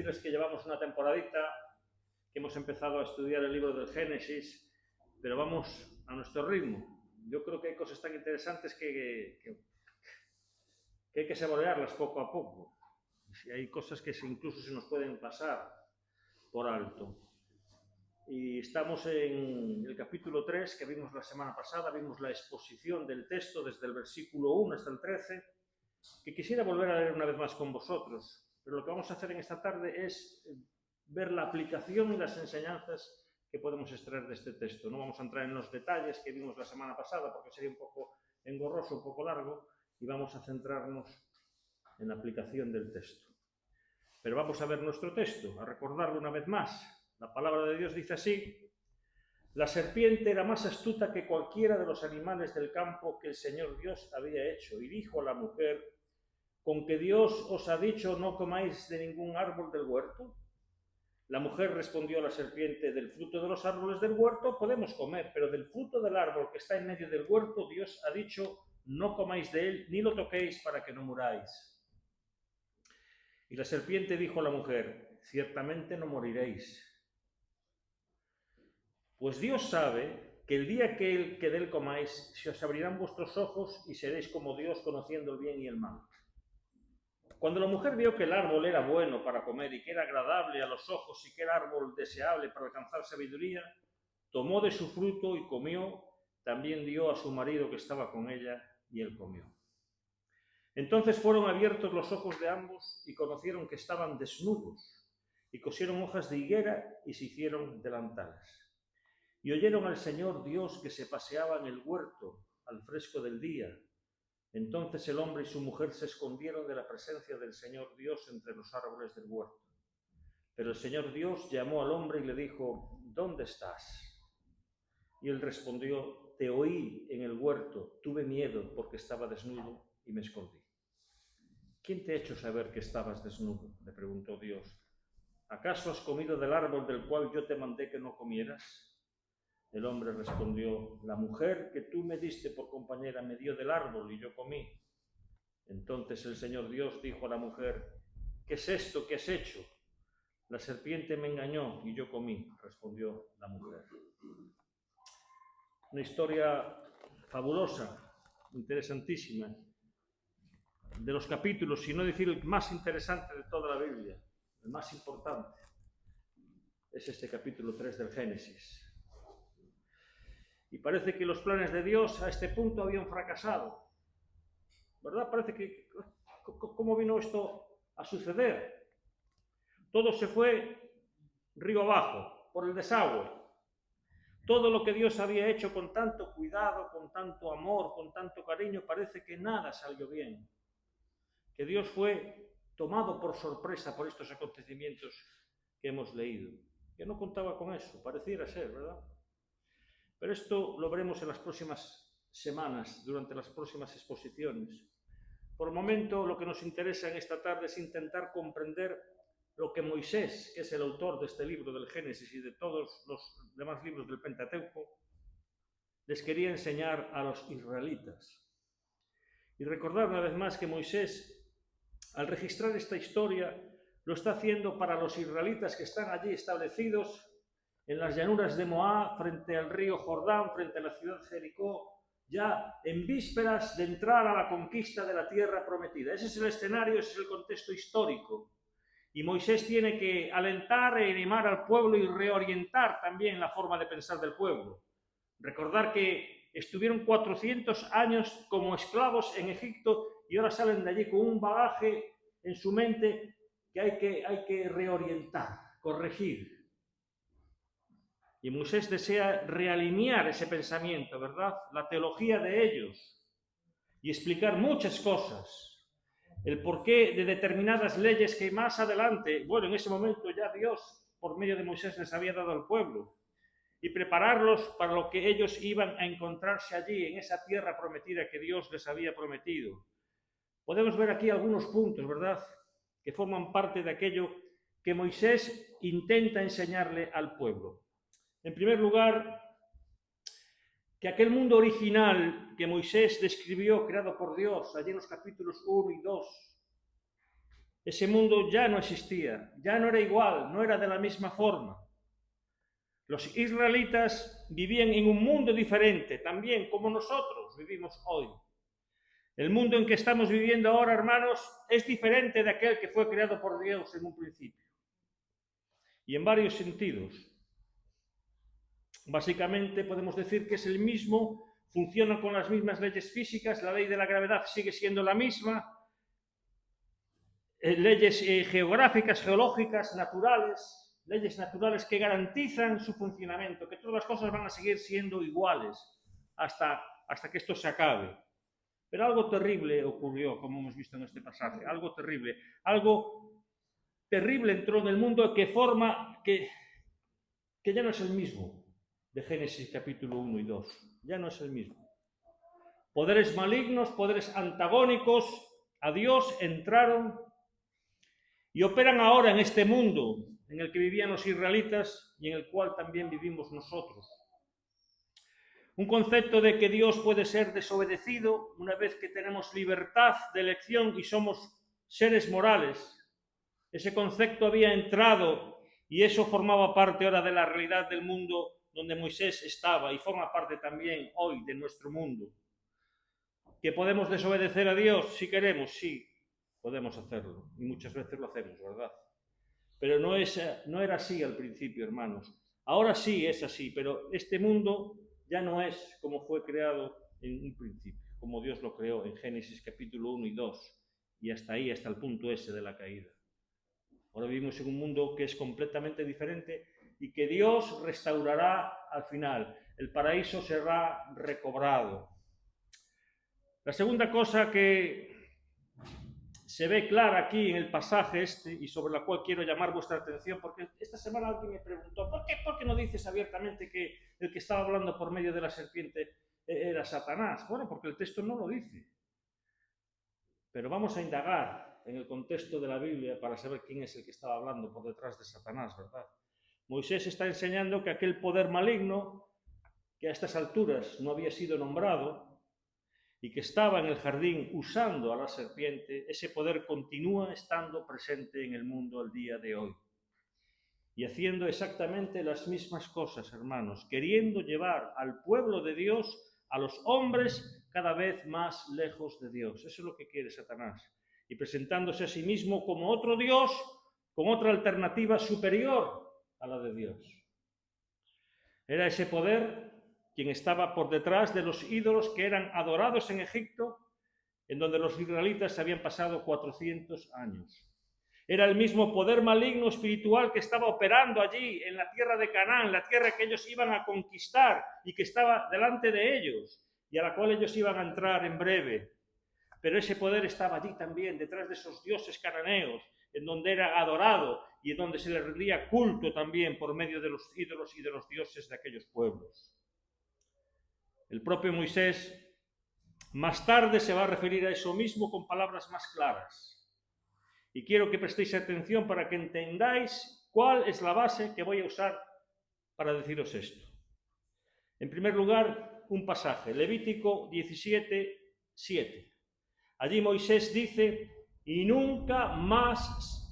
decirles que llevamos una temporadita, que hemos empezado a estudiar el libro del Génesis, pero vamos a nuestro ritmo. Yo creo que hay cosas tan interesantes que hay que saborearlas poco a poco. Y hay cosas que incluso se nos pueden pasar por alto. Y estamos en el capítulo 3 que vimos la semana pasada, vimos la exposición del texto desde el versículo 1 hasta el 13, que quisiera volver a leer una vez más con vosotros. Pero lo que vamos a hacer en esta tarde es ver la aplicación y las enseñanzas que podemos extraer de este texto. No vamos a entrar en los detalles que vimos la semana pasada porque sería un poco engorroso, un poco largo, y vamos a centrarnos en la aplicación del texto. Pero vamos a ver nuestro texto, a recordarlo una vez más. La palabra de Dios dice así: la serpiente era más astuta que cualquiera de los animales del campo que el Señor Dios había hecho, y dijo a la mujer: ¿con que Dios os ha dicho no comáis de ningún árbol del huerto? La mujer respondió a la serpiente: del fruto de los árboles del huerto podemos comer, pero del fruto del árbol que está en medio del huerto Dios ha dicho: no comáis de él, ni lo toquéis para que no muráis. Y la serpiente dijo a la mujer: ciertamente no moriréis. Pues Dios sabe que el día que de él comáis, se os abrirán vuestros ojos y seréis como Dios, conociendo el bien y el mal. Cuando la mujer vio que el árbol era bueno para comer y que era agradable a los ojos y que era árbol deseable para alcanzar sabiduría, tomó de su fruto y comió, también dio a su marido que estaba con ella, y él comió. Entonces fueron abiertos los ojos de ambos y conocieron que estaban desnudos, y cosieron hojas de higuera y se hicieron delantales. Y oyeron al Señor Dios que se paseaba en el huerto al fresco del día. Entonces el hombre y su mujer se escondieron de la presencia del Señor Dios entre los árboles del huerto. Pero el Señor Dios llamó al hombre y le dijo: ¿dónde estás? Y él respondió: te oí en el huerto, tuve miedo porque estaba desnudo y me escondí. ¿Quién te ha hecho saber que estabas desnudo?, le preguntó Dios. ¿Acaso has comido del árbol del cual yo te mandé que no comieras? El hombre respondió: la mujer que tú me diste por compañera me dio del árbol y yo comí. Entonces el Señor Dios dijo a la mujer: ¿qué es esto que has hecho? La serpiente me engañó y yo comí, respondió la mujer. Una historia fabulosa, interesantísima, de los capítulos, si no decir el más interesante de toda la Biblia, el más importante, es este capítulo 3 del Génesis. Y parece que los planes de Dios a este punto habían fracasado, ¿verdad? Parece que, ¿cómo vino esto a suceder? Todo se fue río abajo, por el desagüe. Todo lo que Dios había hecho con tanto cuidado, con tanto amor, con tanto cariño, parece que nada salió bien. Que Dios fue tomado por sorpresa por estos acontecimientos que hemos leído. Que no contaba con eso, pareciera ser, ¿verdad? Pero esto lo veremos en las próximas semanas, durante las próximas exposiciones. Por el momento, lo que nos interesa en esta tarde es intentar comprender lo que Moisés, que es el autor de este libro del Génesis y de todos los demás libros del Pentateuco, les quería enseñar a los israelitas. Y recordar una vez más que Moisés, al registrar esta historia, lo está haciendo para los israelitas que están allí establecidos en las llanuras de Moab, frente al río Jordán, frente a la ciudad de Jericó, ya en vísperas de entrar a la conquista de la tierra prometida. Ese es el escenario, ese es el contexto histórico. Y Moisés tiene que alentar y animar al pueblo y reorientar también la forma de pensar del pueblo. Recordar que estuvieron 400 años como esclavos en Egipto y ahora salen de allí con un bagaje en su mente que hay que reorientar, corregir. Y Moisés desea realinear ese pensamiento, ¿verdad? La teología de ellos y explicar muchas cosas. El porqué de determinadas leyes que más adelante, bueno, en ese momento ya Dios, por medio de Moisés, les había dado al pueblo. Y prepararlos para lo que ellos iban a encontrarse allí, en esa tierra prometida que Dios les había prometido. Podemos ver aquí algunos puntos, ¿verdad?, que forman parte de aquello que Moisés intenta enseñarle al pueblo. En primer lugar, que aquel mundo original que Moisés describió, creado por Dios, allí en los capítulos 1 y 2, Ese mundo ya no existía, ya no era igual, no era de la misma forma. Los israelitas vivían en un mundo diferente, también como nosotros vivimos hoy. El mundo en que estamos viviendo ahora, hermanos, es diferente de aquel que fue creado por Dios en un principio. Y en varios sentidos. Básicamente podemos decir que es el mismo, funciona con las mismas leyes físicas, la ley de la gravedad sigue siendo la misma, leyes geográficas, geológicas, naturales, leyes naturales que garantizan su funcionamiento, que todas las cosas van a seguir siendo iguales hasta que esto se acabe. Pero algo terrible ocurrió, como hemos visto en este pasaje, algo terrible entró en el mundo que ya no es el mismo de Génesis capítulo 1 y 2, ya no es el mismo. Poderes malignos, poderes antagónicos a Dios entraron y operan ahora en este mundo en el que vivían los israelitas y en el cual también vivimos nosotros. Un concepto de que Dios puede ser desobedecido una vez que tenemos libertad de elección y somos seres morales. Ese concepto había entrado y eso formaba parte ahora de la realidad del mundo donde Moisés estaba y forma parte también hoy de nuestro mundo. ¿Que podemos desobedecer a Dios si queremos? Sí, podemos hacerlo y muchas veces lo hacemos, ¿verdad? Pero no era así al principio, hermanos. Ahora sí es así, pero este mundo ya no es como fue creado en un principio, como Dios lo creó en Génesis capítulo 1 y 2, y hasta ahí, hasta el punto ese de la caída. Ahora vivimos en un mundo que es completamente diferente y que Dios restaurará al final. El paraíso será recobrado. La segunda cosa que se ve clara aquí en el pasaje este y sobre la cual quiero llamar vuestra atención, porque esta semana alguien me preguntó, ¿por qué no dices abiertamente que el que estaba hablando por medio de la serpiente era Satanás? Bueno, porque el texto no lo dice. Pero vamos a indagar en el contexto de la Biblia para saber quién es el que estaba hablando por detrás de Satanás, ¿verdad? Moisés está enseñando que aquel poder maligno, que a estas alturas no había sido nombrado, y que estaba en el jardín usando a la serpiente, ese poder continúa estando presente en el mundo al día de hoy. Y haciendo exactamente las mismas cosas, hermanos, queriendo llevar al pueblo de Dios, a los hombres, cada vez más lejos de Dios. Eso es lo que quiere Satanás. Y presentándose a sí mismo como otro Dios, con otra alternativa superior a la de Dios. Era ese poder quien estaba por detrás de los ídolos que eran adorados en Egipto, en donde los israelitas habían pasado 400 años. Era el mismo poder maligno espiritual que estaba operando allí, en la tierra de Canaán, la tierra que ellos iban a conquistar y que estaba delante de ellos, y a la cual ellos iban a entrar en breve. Pero ese poder estaba allí también, detrás de esos dioses cananeos, en donde era adorado y en donde se le rendía culto también por medio de los ídolos y de los dioses de aquellos pueblos. El propio Moisés más tarde se va a referir a eso mismo con palabras más claras. Y quiero que prestéis atención para que entendáis cuál es la base que voy a usar para deciros esto. En primer lugar, un pasaje, Levítico 17, 7. Allí Moisés dice, y nunca más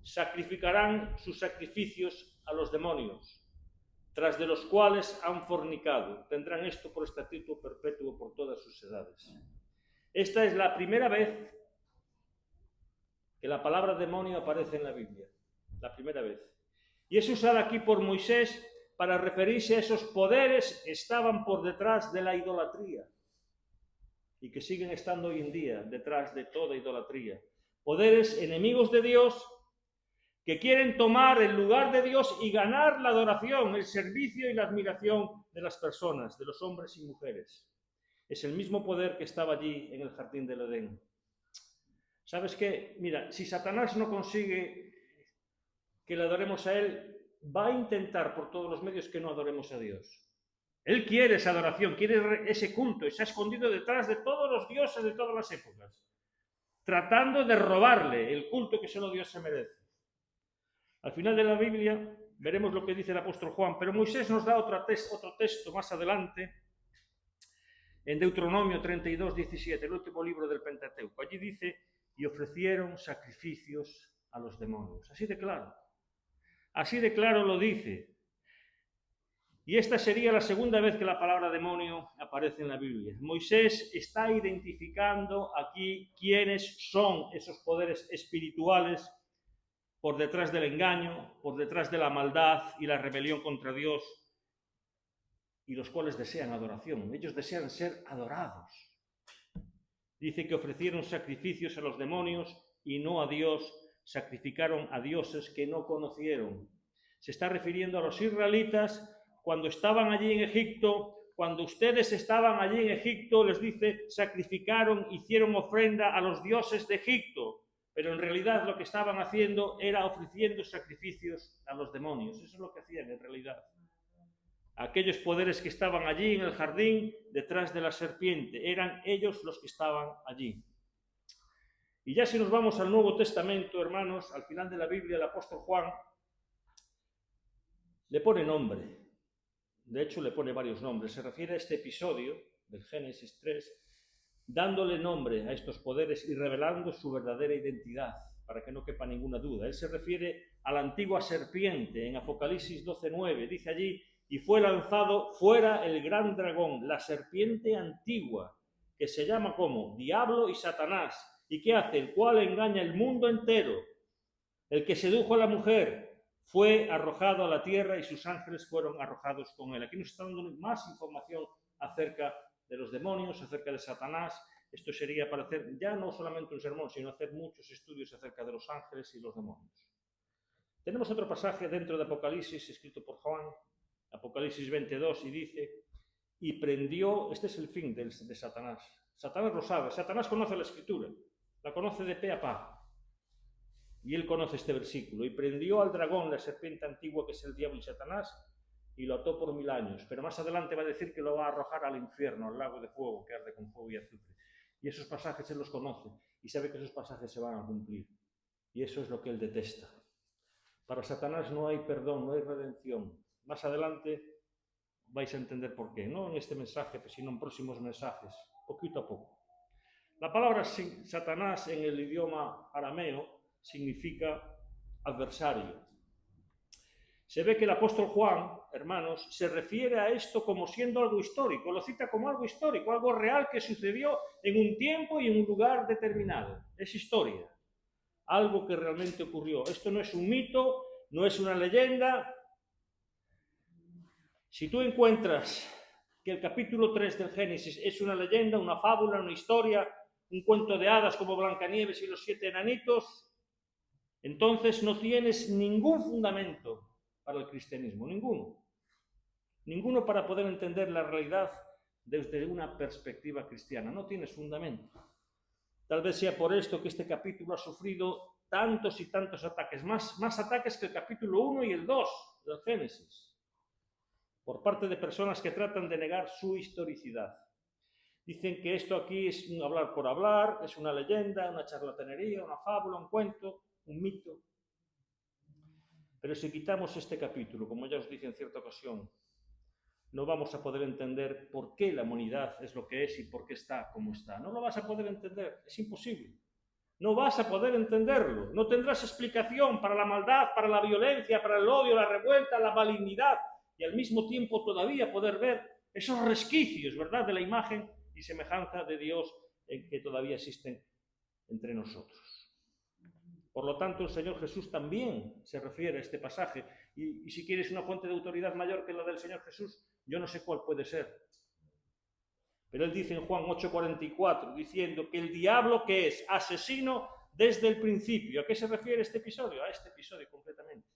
sacrificarán sus sacrificios a los demonios, tras de los cuales han fornicado. Tendrán esto por estatuto perpetuo por todas sus edades. Esta es la primera vez que la palabra demonio aparece en la Biblia. La primera vez. Y es usada aquí por Moisés para referirse a esos poderes que estaban por detrás de la idolatría y que siguen estando hoy en día detrás de toda idolatría. Poderes enemigos de Dios que quieren tomar el lugar de Dios y ganar la adoración, el servicio y la admiración de las personas, de los hombres y mujeres. Es el mismo poder que estaba allí en el jardín del Edén. ¿Sabes qué? Mira, si Satanás no consigue que le adoremos a él, va a intentar por todos los medios que no adoremos a Dios. Él quiere esa adoración, quiere ese culto y se ha escondido detrás de todos los dioses de todas las épocas, tratando de robarle el culto que solo Dios se merece. Al final de la Biblia veremos lo que dice el apóstol Juan, pero Moisés nos da otro texto más adelante, en Deuteronomio 32, 17, el último libro del Pentateuco. Allí dice, y ofrecieron sacrificios a los demonios. Así de claro lo dice. Y esta sería la segunda vez que la palabra demonio aparece en la Biblia. Moisés está identificando aquí quiénes son esos poderes espirituales por detrás del engaño, por detrás de la maldad y la rebelión contra Dios, y los cuales desean adoración. Ellos desean ser adorados. Dice que ofrecieron sacrificios a los demonios y no a Dios, sacrificaron a dioses que no conocieron. Se está refiriendo a los israelitas cuando estaban allí en Egipto. Cuando ustedes estaban allí en Egipto, les dice, sacrificaron, hicieron ofrenda a los dioses de Egipto, pero en realidad lo que estaban haciendo era ofreciendo sacrificios a los demonios. Eso es lo que hacían en realidad. Aquellos poderes que estaban allí en el jardín, detrás de la serpiente, eran ellos los que estaban allí. Y ya si nos vamos al Nuevo Testamento, hermanos, al final de la Biblia, el apóstol Juan le pone nombre. De hecho, le pone varios nombres. Se refiere a este episodio del Génesis 3, dándole nombre a estos poderes y revelando su verdadera identidad, para que no quepa ninguna duda. Él se refiere a la antigua serpiente. En Apocalipsis 12:9 dice allí, y fue lanzado fuera el gran dragón, la serpiente antigua, que se llama como Diablo y Satanás, y que hace, el cual engaña el mundo entero. El que sedujo a la mujer fue arrojado a la tierra y sus ángeles fueron arrojados con él. Aquí nos está dando más información acerca de los demonios, acerca de Satanás. Esto sería para hacer ya no solamente un sermón, sino hacer muchos estudios acerca de los ángeles y los demonios. Tenemos otro pasaje dentro de Apocalipsis, escrito por Juan, Apocalipsis 22, y dice, y prendió, este es el fin de Satanás. Satanás lo sabe, Satanás conoce la Escritura, la conoce de pe a pa. Y él conoce este versículo. Y prendió al dragón, la serpiente antigua, que es el diablo y Satanás, y lo ató por 1000 años. Pero más adelante va a decir que lo va a arrojar al infierno, al lago de fuego, que arde con fuego y azufre. Y esos pasajes él los conoce, y sabe que esos pasajes se van a cumplir. Y eso es lo que él detesta. Para Satanás no hay perdón, no hay redención. Más adelante vais a entender por qué. No en este mensaje, sino en próximos mensajes, poquito a poco. La palabra Satanás en el idioma arameo significa adversario. Se ve que el apóstol Juan, hermanos, se refiere a esto como siendo algo histórico, lo cita como algo histórico, algo real que sucedió en un tiempo y en un lugar determinado. Es historia, algo que realmente ocurrió. Esto no es un mito, no es una leyenda. Si tú encuentras que el capítulo 3 del Génesis es una leyenda, una fábula, una historia, un cuento de hadas como Blancanieves y los 7 enanitos, entonces no tienes ningún fundamento para el cristianismo, ninguno para poder entender la realidad desde una perspectiva cristiana. No tienes fundamento. Tal vez sea por esto que este capítulo ha sufrido tantos y tantos ataques, más ataques que el capítulo 1 y el 2 del Génesis, por parte de personas que tratan de negar su historicidad. Dicen que esto aquí es un hablar por hablar, es una leyenda, una charlatanería, una fábula, un cuento, un mito. Pero si quitamos este capítulo, como ya os dije en cierta ocasión, no vamos a poder entender por qué la humanidad es lo que es y por qué está como está. No lo vas a poder entender, es imposible. No vas a poder entenderlo. No tendrás explicación para la maldad, para la violencia, para el odio, la revuelta, la malignidad, y al mismo tiempo todavía poder ver esos resquicios, ¿verdad?, de la imagen y semejanza de Dios que todavía existen entre nosotros. Por lo tanto, el Señor Jesús también se refiere a este pasaje. Y si quieres una fuente de autoridad mayor que la del Señor Jesús, yo no sé cuál puede ser. Pero él dice en Juan 8:44, diciendo que el diablo, que es asesino desde el principio. ¿A qué se refiere este episodio? A este episodio concretamente.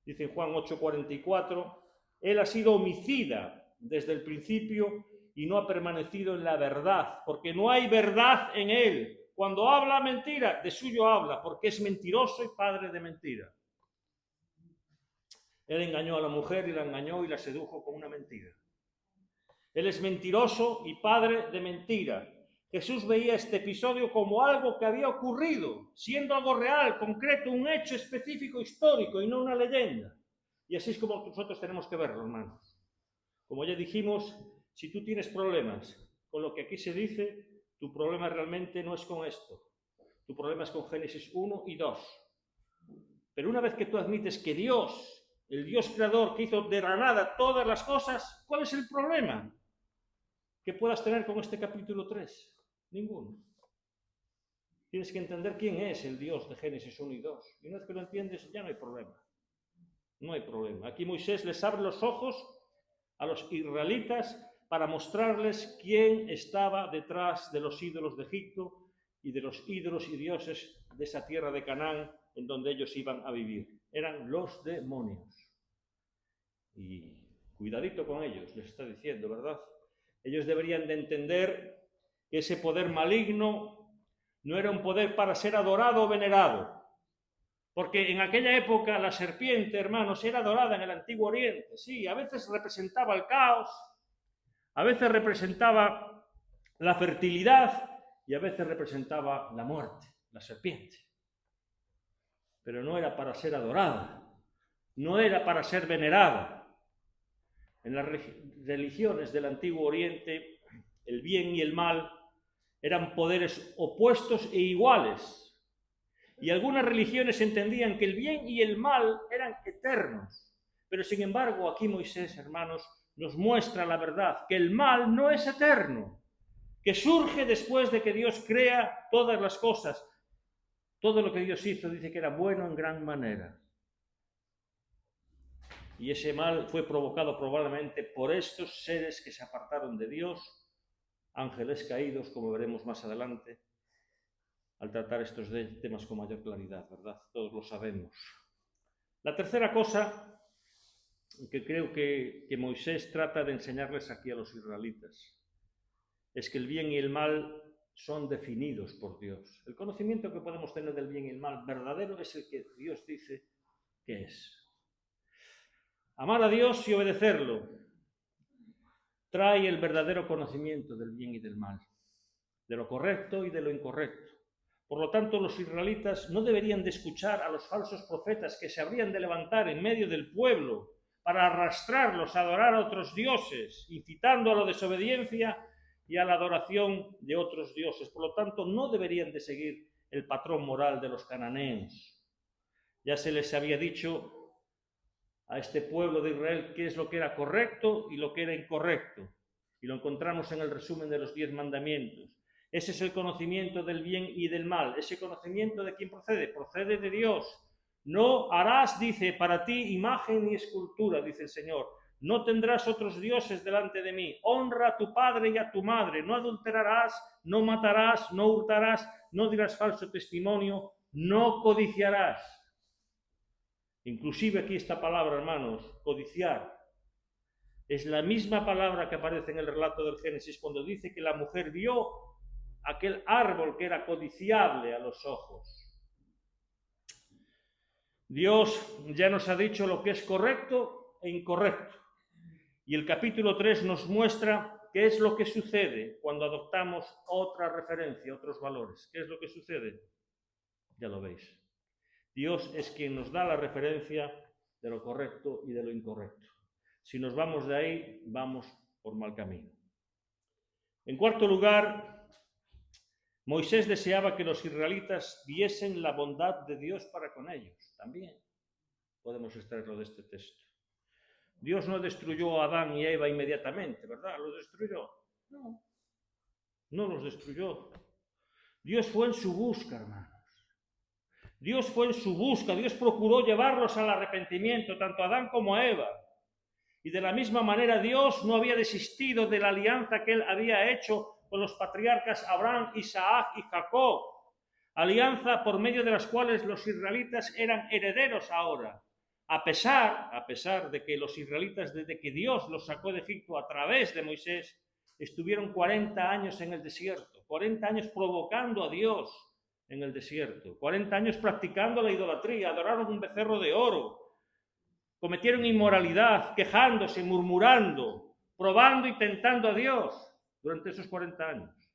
Dice en Juan 8:44, él ha sido homicida desde el principio y no ha permanecido en la verdad, porque no hay verdad en él. Cuando habla mentira, de suyo habla, porque es mentiroso y padre de mentira. Él engañó a la mujer y la engañó y la sedujo con una mentira. Él es mentiroso y padre de mentira. Jesús veía este episodio como algo que había ocurrido, siendo algo real, concreto, un hecho específico, histórico y no una leyenda. Y así es como nosotros tenemos que verlo, hermanos. Como ya dijimos, si tú tienes problemas con lo que aquí se dice, tu problema realmente no es con esto. Tu problema es con Génesis 1 y 2. Pero una vez que tú admites que Dios, el Dios creador que hizo de la nada todas las cosas, ¿cuál es el problema que puedas tener con este capítulo 3? Ninguno. Tienes que entender quién es el Dios de Génesis 1 y 2. Y una vez que lo entiendes, ya no hay problema. No hay problema. Aquí Moisés les abre los ojos a los israelitas para mostrarles quién estaba detrás de los ídolos de Egipto y de los ídolos y dioses de esa tierra de Canaán en donde ellos iban a vivir. Eran los demonios. Y cuidadito con ellos, les está diciendo, ¿verdad? Ellos deberían de entender que ese poder maligno no era un poder para ser adorado o venerado. Porque en aquella época la serpiente, hermanos, era adorada en el Antiguo Oriente. Sí, a veces representaba el caos, a veces representaba la fertilidad y a veces representaba la muerte, la serpiente. Pero no era para ser adorada, no era para ser venerada. En las religiones del Antiguo Oriente, el bien y el mal eran poderes opuestos e iguales. Y algunas religiones entendían que el bien y el mal eran eternos. Pero sin embargo, aquí Moisés, hermanos, nos muestra la verdad, que el mal no es eterno, que surge después de que Dios crea todas las cosas. Todo lo que Dios hizo dice que era bueno en gran manera. Y ese mal fue provocado probablemente por estos seres que se apartaron de Dios, ángeles caídos, como veremos más adelante, al tratar estos temas con mayor claridad, ¿verdad? Todos lo sabemos. La tercera cosa que creo que Moisés trata de enseñarles aquí a los israelitas es que el bien y el mal son definidos por Dios. El conocimiento que podemos tener del bien y el mal verdadero es el que Dios dice que es. Amar a Dios y obedecerlo trae el verdadero conocimiento del bien y del mal, de lo correcto y de lo incorrecto. Por lo tanto, los israelitas no deberían de escuchar a los falsos profetas que se habrían de levantar en medio del pueblo para arrastrarlos a adorar a otros dioses, incitando a la desobediencia y a la adoración de otros dioses. Por lo tanto, no deberían de seguir el patrón moral de los cananeos. Ya se les había dicho a este pueblo de Israel qué es lo que era correcto y lo que era incorrecto. Y lo encontramos en el resumen de los 10 mandamientos. Ese es el conocimiento del bien y del mal. Ese conocimiento de quién procede. Procede de Dios. No harás, dice, para ti imagen ni escultura, dice el Señor. No tendrás otros dioses delante de mí. Honra a tu padre y a tu madre. No adulterarás, no matarás, no hurtarás, no dirás falso testimonio, no codiciarás. Inclusive aquí esta palabra, hermanos, codiciar, es la misma palabra que aparece en el relato del Génesis cuando dice que la mujer vio aquel árbol que era codiciable a los ojos. Dios ya nos ha dicho lo que es correcto e incorrecto. Y el capítulo 3 nos muestra qué es lo que sucede cuando adoptamos otra referencia, otros valores. ¿Qué es lo que sucede? Ya lo veis. Dios es quien nos da la referencia de lo correcto y de lo incorrecto. Si nos vamos de ahí, vamos por mal camino. En cuarto lugar, Moisés deseaba que los israelitas viesen la bondad de Dios para con ellos. También podemos extraerlo de este texto. Dios no destruyó a Adán y a Eva inmediatamente, ¿verdad? ¿Los destruyó? No, no los destruyó. Dios fue en su busca, hermanos. Dios fue en su busca. Dios procuró llevarlos al arrepentimiento, tanto a Adán como a Eva. Y de la misma manera Dios no había desistido de la alianza que él había hecho con los patriarcas Abraham, Isaac y Jacob. Alianza por medio de las cuales los israelitas eran herederos ahora. A pesar de que los israelitas, desde que Dios los sacó de Egipto a través de Moisés, estuvieron 40 años en el desierto, 40 años provocando a Dios en el desierto, 40 años practicando la idolatría, adoraron un becerro de oro, cometieron inmoralidad, quejándose, murmurando, probando y tentando a Dios durante esos 40 años.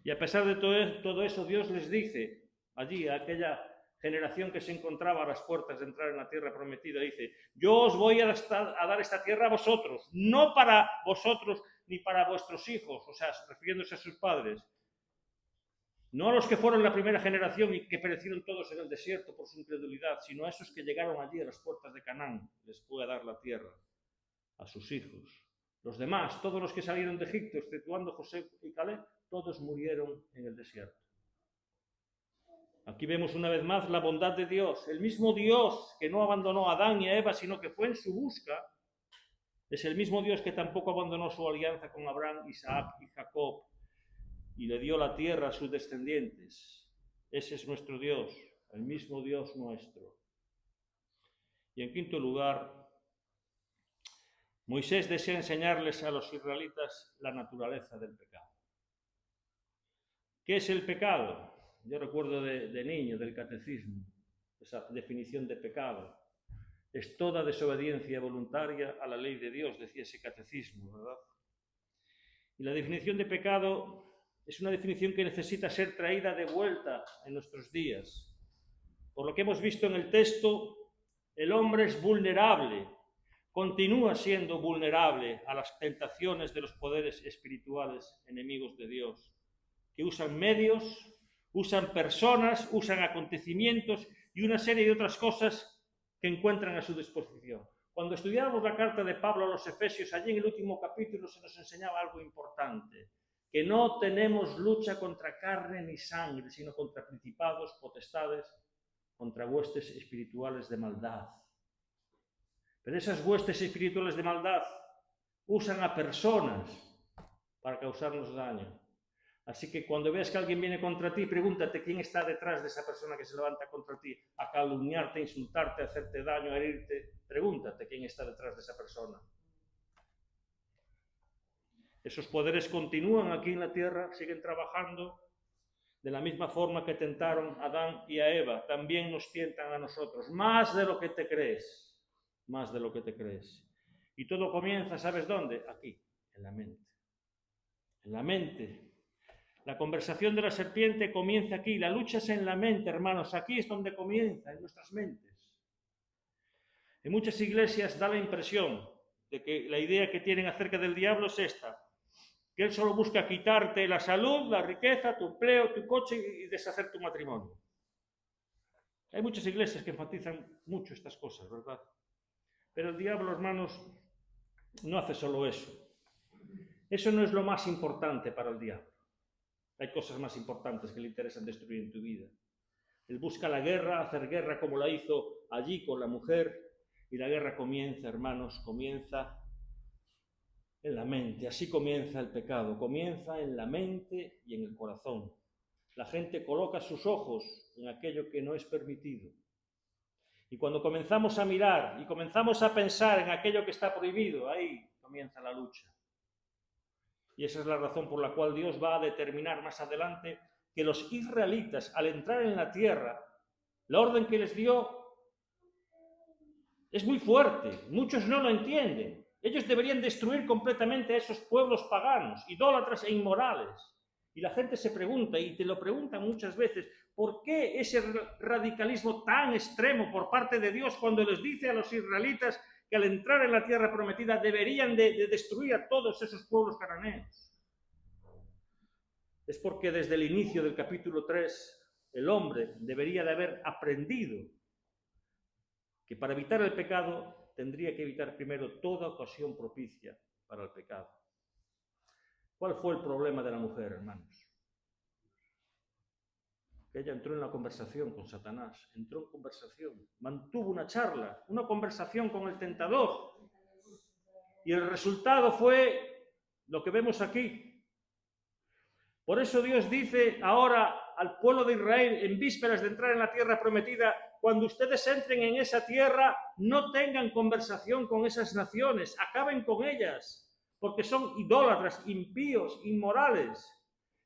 Y a pesar de todo eso, Dios les dice allí a aquella generación que se encontraba a las puertas de entrar en la tierra prometida, dice: yo os voy a dar esta tierra a vosotros, no para vosotros ni para vuestros hijos, o sea, refiriéndose a sus padres. No a los que fueron la primera generación y que perecieron todos en el desierto por su incredulidad, sino a esos que llegaron allí a las puertas de Canaán, les fue a dar la tierra a sus hijos. Los demás, todos los que salieron de Egipto, exceptuando José y Caleb, todos murieron en el desierto. Aquí vemos una vez más la bondad de Dios. El mismo Dios que no abandonó a Adán y a Eva, sino que fue en su busca, es el mismo Dios que tampoco abandonó su alianza con Abraham, Isaac y Jacob y le dio la tierra a sus descendientes. Ese es nuestro Dios, el mismo Dios nuestro. Y en quinto lugar, Moisés desea enseñarles a los israelitas la naturaleza del pecado. ¿Qué es el pecado? Yo recuerdo de niño, del catecismo, esa definición de pecado. Es toda desobediencia voluntaria a la ley de Dios, decía ese catecismo, ¿verdad? Y la definición de pecado es una definición que necesita ser traída de vuelta en nuestros días. Por lo que hemos visto en el texto, el hombre es vulnerable, continúa siendo vulnerable a las tentaciones de los poderes espirituales enemigos de Dios, que usan medios, usan personas, usan acontecimientos y una serie de otras cosas que encuentran a su disposición. Cuando estudiábamos la carta de Pablo a los Efesios, allí en el último capítulo se nos enseñaba algo importante, que no tenemos lucha contra carne ni sangre, sino contra principados, potestades, contra huestes espirituales de maldad. Pero esas huestes espirituales de maldad usan a personas para causarnos daño. Así que cuando veas que alguien viene contra ti, pregúntate quién está detrás de esa persona que se levanta contra ti, a calumniarte, a insultarte, a hacerte daño, a herirte. Pregúntate quién está detrás de esa persona. Esos poderes continúan aquí en la tierra, siguen trabajando de la misma forma que tentaron a Adán y a Eva. También nos tientan a nosotros, más de lo que te crees, más de lo que te crees. Y todo comienza, ¿sabes dónde? Aquí, en la mente. En la mente. La conversación de la serpiente comienza aquí, la lucha es en la mente, hermanos, aquí es donde comienza, en nuestras mentes. En muchas iglesias da la impresión de que la idea que tienen acerca del diablo es esta, que él solo busca quitarte la salud, la riqueza, tu empleo, tu coche y deshacer tu matrimonio. Hay muchas iglesias que enfatizan mucho estas cosas, ¿verdad? Pero el diablo, hermanos, no hace solo eso. Eso no es lo más importante para el diablo. Hay cosas más importantes que le interesan destruir en tu vida. Él busca la guerra, hacer guerra como la hizo allí con la mujer, y la guerra comienza, hermanos, comienza en la mente. Así comienza el pecado, comienza en la mente y en el corazón. La gente coloca sus ojos en aquello que no es permitido. Y cuando comenzamos a mirar y comenzamos a pensar en aquello que está prohibido, ahí comienza la lucha. Y esa es la razón por la cual Dios va a determinar más adelante que los israelitas, al entrar en la tierra, la orden que les dio es muy fuerte. Muchos no lo entienden. Ellos deberían destruir completamente a esos pueblos paganos, idólatras e inmorales. Y la gente se pregunta, y te lo preguntan muchas veces, ¿por qué ese radicalismo tan extremo por parte de Dios cuando les dice a los israelitas que al entrar en la tierra prometida deberían de destruir a todos esos pueblos cananeos? Es porque desde el inicio del capítulo 3 el hombre debería de haber aprendido que para evitar el pecado tendría que evitar primero toda ocasión propicia para el pecado. ¿Cuál fue el problema de la mujer, hermanos? Que ella entró en la conversación con Satanás, entró en conversación, mantuvo una charla, una conversación con el tentador. Y el resultado fue lo que vemos aquí. Por eso Dios dice ahora al pueblo de Israel, en vísperas de entrar en la tierra prometida, cuando ustedes entren en esa tierra, no tengan conversación con esas naciones, acaben con ellas, porque son idólatras, impíos, inmorales.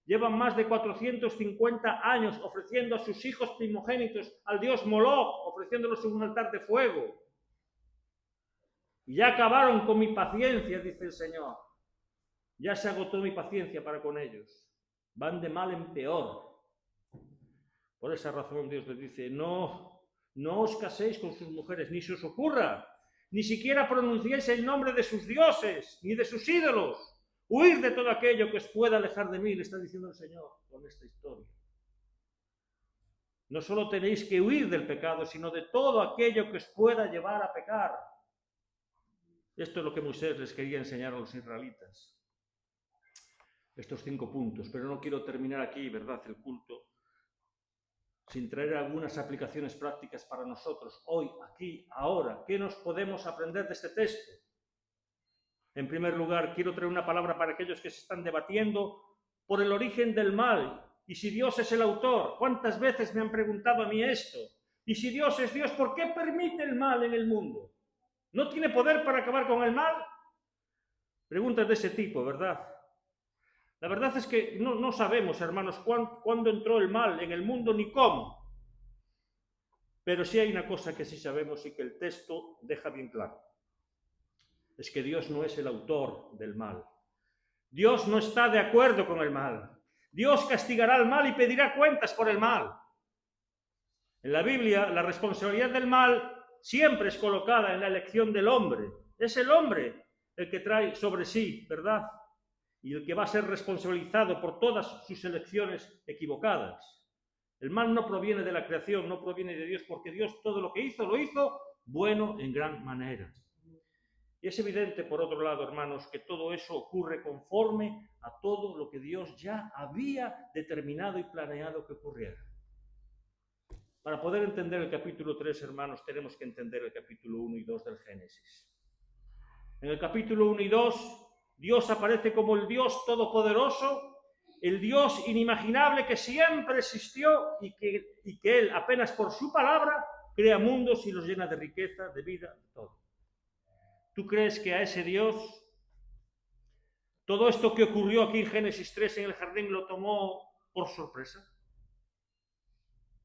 Llevan más de 450 años ofreciendo a sus hijos primogénitos al dios Moloch, ofreciéndolos en un altar de fuego. Y ya acabaron con mi paciencia, dice el Señor. Ya se agotó mi paciencia para con ellos. Van de mal en peor. Por esa razón Dios les dice, no os caséis con sus mujeres, ni se os ocurra, ni siquiera pronunciéis el nombre de sus dioses, ni de sus ídolos. Huir de todo aquello que os pueda alejar de mí, le está diciendo el Señor con esta historia. No solo tenéis que huir del pecado, sino de todo aquello que os pueda llevar a pecar. Esto es lo que Moisés les quería enseñar a los israelitas. Estos 5 puntos, pero no quiero terminar aquí, ¿verdad?, el culto, sin traer algunas aplicaciones prácticas para nosotros, hoy, aquí, ahora. ¿Qué nos podemos aprender de este texto? En primer lugar, quiero traer una palabra para aquellos que se están debatiendo por el origen del mal y si Dios es el autor. ¿Cuántas veces me han preguntado a mí esto? Y si Dios es Dios, ¿por qué permite el mal en el mundo? ¿No tiene poder para acabar con el mal? Preguntas de ese tipo, ¿verdad? La verdad es que no sabemos, hermanos, cuándo entró el mal en el mundo ni cómo. Pero sí hay una cosa que sí sabemos y que el texto deja bien claro. Es que Dios no es el autor del mal. Dios no está de acuerdo con el mal. Dios castigará al mal y pedirá cuentas por el mal. En la Biblia, la responsabilidad del mal siempre es colocada en la elección del hombre. Es el hombre el que trae sobre sí, ¿verdad?, y el que va a ser responsabilizado por todas sus elecciones equivocadas. El mal no proviene de la creación, no proviene de Dios, porque Dios todo lo hizo bueno en gran manera. Y es evidente, por otro lado, hermanos, que todo eso ocurre conforme a todo lo que Dios ya había determinado y planeado que ocurriera. Para poder entender el capítulo 3, hermanos, tenemos que entender el capítulo 1 y 2 del Génesis. En el capítulo 1 y 2, Dios aparece como el Dios todopoderoso, el Dios inimaginable que siempre existió y que Él, apenas por su palabra, crea mundos y los llena de riqueza, de vida, de todo. ¿Tú crees que a ese Dios, todo esto que ocurrió aquí en Génesis 3 en el jardín, lo tomó por sorpresa?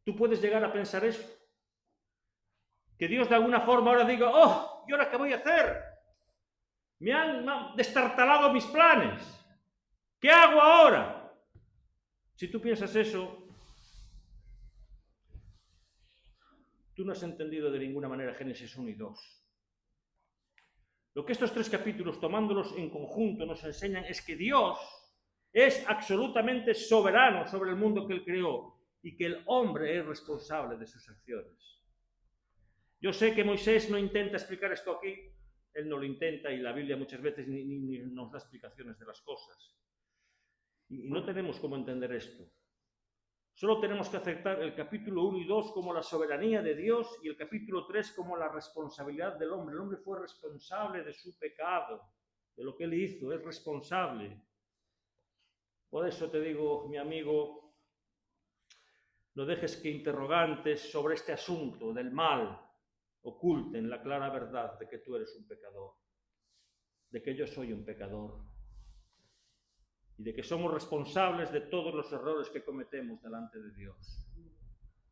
¿Tú puedes llegar a pensar eso? Que Dios de alguna forma ahora diga, ¿y ahora qué voy a hacer? Me han destartalado mis planes. ¿Qué hago ahora? Si tú piensas eso, tú no has entendido de ninguna manera Génesis 1 y 2. Lo que estos 3 capítulos, tomándolos en conjunto, nos enseñan es que Dios es absolutamente soberano sobre el mundo que Él creó y que el hombre es responsable de sus acciones. Yo sé que Moisés no intenta explicar esto aquí, él no lo intenta y la Biblia muchas veces ni nos da explicaciones de las cosas. Y no tenemos cómo entender esto. Solo tenemos que aceptar el capítulo 1 y 2 como la soberanía de Dios y el capítulo 3 como la responsabilidad del hombre. El hombre fue responsable de su pecado, de lo que él hizo, es responsable. Por eso te digo, mi amigo, no dejes que interrogantes sobre este asunto del mal oculten la clara verdad de que tú eres un pecador, de que yo soy un pecador y de que somos responsables de todos los errores que cometemos delante de Dios.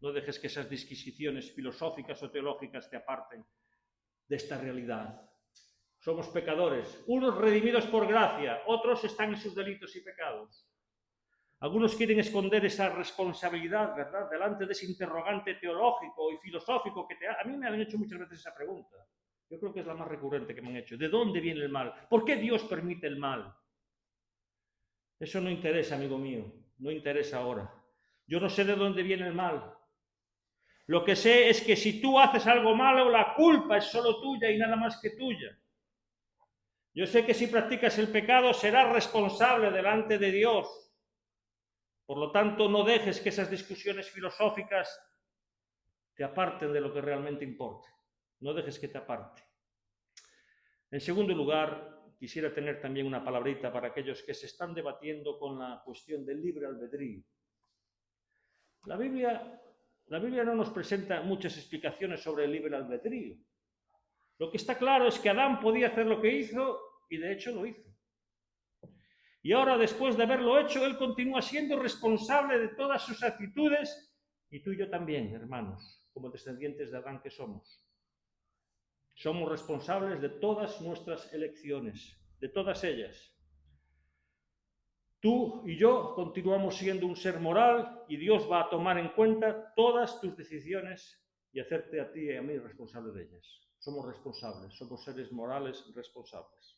No dejes que esas disquisiciones filosóficas o teológicas te aparten de esta realidad. Somos pecadores, unos redimidos por gracia, otros están en sus delitos y pecados. Algunos quieren esconder esa responsabilidad, ¿verdad?, delante de ese interrogante teológico y filosófico que a mí me han hecho muchas veces esa pregunta. Yo creo que es la más recurrente que me han hecho. ¿De dónde viene el mal? ¿Por qué Dios permite el mal? Eso no interesa, amigo mío, no interesa ahora. Yo no sé de dónde viene el mal. Lo que sé es que si tú haces algo malo, la culpa es solo tuya y nada más que tuya. Yo sé que si practicas el pecado serás responsable delante de Dios. Por lo tanto, no dejes que esas discusiones filosóficas te aparten de lo que realmente importa. No dejes que te aparte. En segundo lugar, quisiera tener también una palabrita para aquellos que se están debatiendo con la cuestión del libre albedrío. La Biblia no nos presenta muchas explicaciones sobre el libre albedrío. Lo que está claro es que Adán podía hacer lo que hizo y de hecho lo hizo. Y ahora, después de haberlo hecho, él continúa siendo responsable de todas sus actitudes y tú y yo también, hermanos, como descendientes de Adán que somos. Somos responsables de todas nuestras elecciones, de todas ellas. Tú y yo continuamos siendo un ser moral y Dios va a tomar en cuenta todas tus decisiones y hacerte a ti y a mí responsable de ellas. Somos responsables, somos seres morales responsables.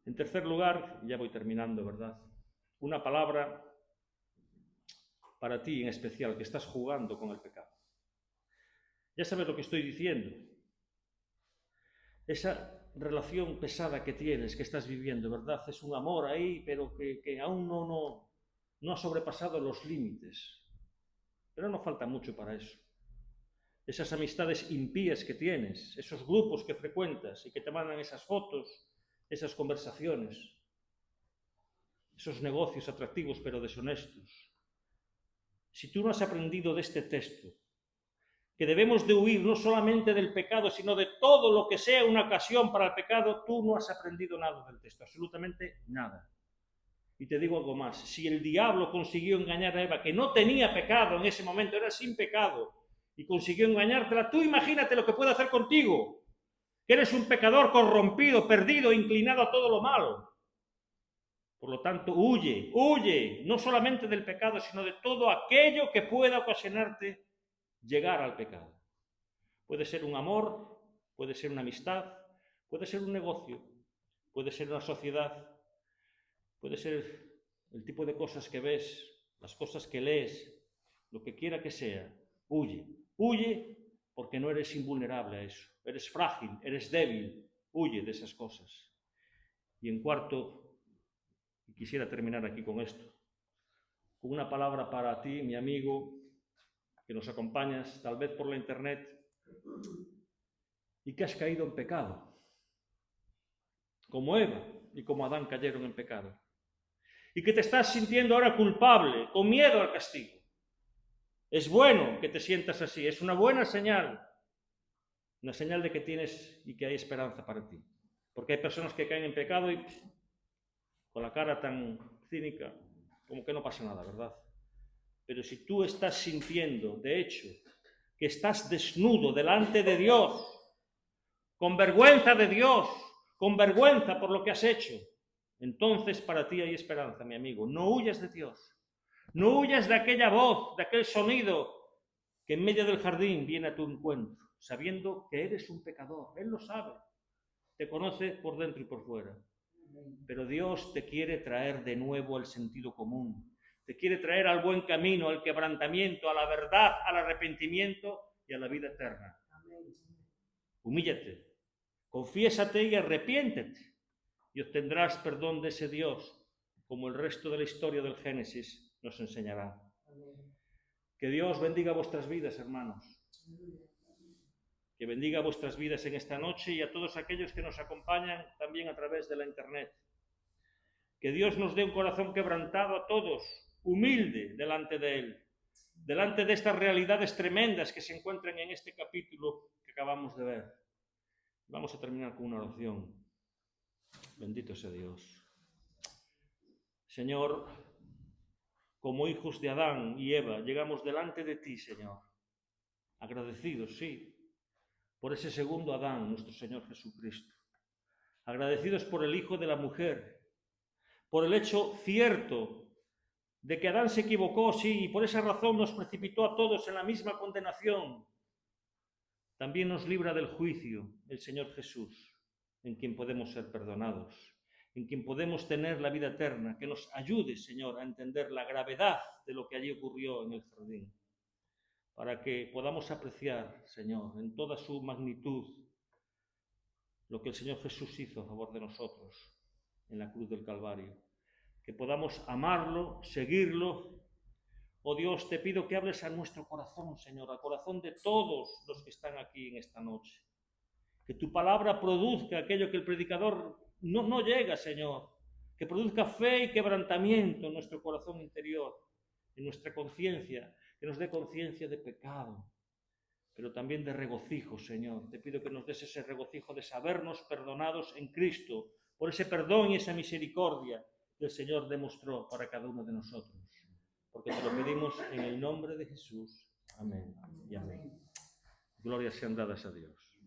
En tercer lugar, ya voy terminando, ¿verdad? Una palabra para ti en especial, que estás jugando con el pecado. Ya sabes lo que estoy diciendo. Esa relación pesada que tienes, que estás viviendo, ¿verdad? Es un amor ahí, pero que aún no ha sobrepasado los límites. Pero no falta mucho para eso. Esas amistades impías que tienes, esos grupos que frecuentas y que te mandan esas fotos, esas conversaciones, esos negocios atractivos pero deshonestos. Si tú no has aprendido de este texto, que debemos de huir no solamente del pecado, sino de todo lo que sea una ocasión para el pecado, tú no has aprendido nada del texto, absolutamente nada. Y te digo algo más, si el diablo consiguió engañar a Eva, que no tenía pecado en ese momento, era sin pecado, y consiguió engañártela, tú imagínate lo que puede hacer contigo, que eres un pecador corrompido, perdido, inclinado a todo lo malo. Por lo tanto, huye, no solamente del pecado, sino de todo aquello que pueda ocasionarte llegar al pecado. Puede ser un amor, puede ser una amistad, puede ser un negocio, puede ser una sociedad, puede ser el tipo de cosas que ves, las cosas que lees, lo que quiera que sea. Huye porque no eres invulnerable a eso. Eres frágil, eres débil. Huye de esas cosas. Y en cuarto, y quisiera terminar aquí con esto, con una palabra para ti, mi amigo, que nos acompañas tal vez por la internet y que has caído en pecado, como Eva y como Adán cayeron en pecado, y que te estás sintiendo ahora culpable, con miedo al castigo. Es bueno que te sientas así, es una buena señal de que tienes y que hay esperanza para ti. Porque hay personas que caen en pecado y con la cara tan cínica, como que no pasa nada, ¿verdad? Pero si tú estás sintiendo, de hecho, que estás desnudo delante de Dios, con vergüenza de Dios, con vergüenza por lo que has hecho, entonces para ti hay esperanza, mi amigo. No huyas de Dios. No huyas de aquella voz, de aquel sonido que en medio del jardín viene a tu encuentro, sabiendo que eres un pecador. Él lo sabe. Te conoce por dentro y por fuera. Pero Dios te quiere traer de nuevo al sentido común. Te quiere traer al buen camino, al quebrantamiento, a la verdad, al arrepentimiento y a la vida eterna. Humíllate, confiésate y arrepiéntete y obtendrás perdón de ese Dios, como el resto de la historia del Génesis nos enseñará. Que Dios bendiga vuestras vidas, hermanos. Que bendiga vuestras vidas en esta noche y a todos aquellos que nos acompañan también a través de la internet. Que Dios nos dé un corazón quebrantado a todos, humilde delante de Él, delante de estas realidades tremendas que se encuentran en este capítulo que acabamos de ver. Vamos a terminar con una oración. Bendito sea Dios. Señor, como hijos de Adán y Eva, llegamos delante de ti, Señor, agradecidos, sí, por ese segundo Adán, nuestro Señor Jesucristo. Agradecidos por el Hijo de la mujer, por el hecho cierto de que Adán se equivocó, sí, y por esa razón nos precipitó a todos en la misma condenación. También nos libra del juicio el Señor Jesús, en quien podemos ser perdonados, en quien podemos tener la vida eterna. Que nos ayude, Señor, a entender la gravedad de lo que allí ocurrió en el jardín, para que podamos apreciar, Señor, en toda su magnitud, lo que el Señor Jesús hizo a favor de nosotros en la cruz del Calvario. Que podamos amarlo, seguirlo. Oh Dios, te pido que hables a nuestro corazón, Señor, al corazón de todos los que están aquí en esta noche. Que tu palabra produzca aquello que el predicador no llega, Señor. Que produzca fe y quebrantamiento en nuestro corazón interior, en nuestra conciencia, que nos dé conciencia de pecado, pero también de regocijo, Señor. Te pido que nos des ese regocijo de sabernos perdonados en Cristo, por ese perdón y esa misericordia que el Señor demostró para cada uno de nosotros. Porque te lo pedimos en el nombre de Jesús. Amén y amén. Glorias sean dadas a Dios.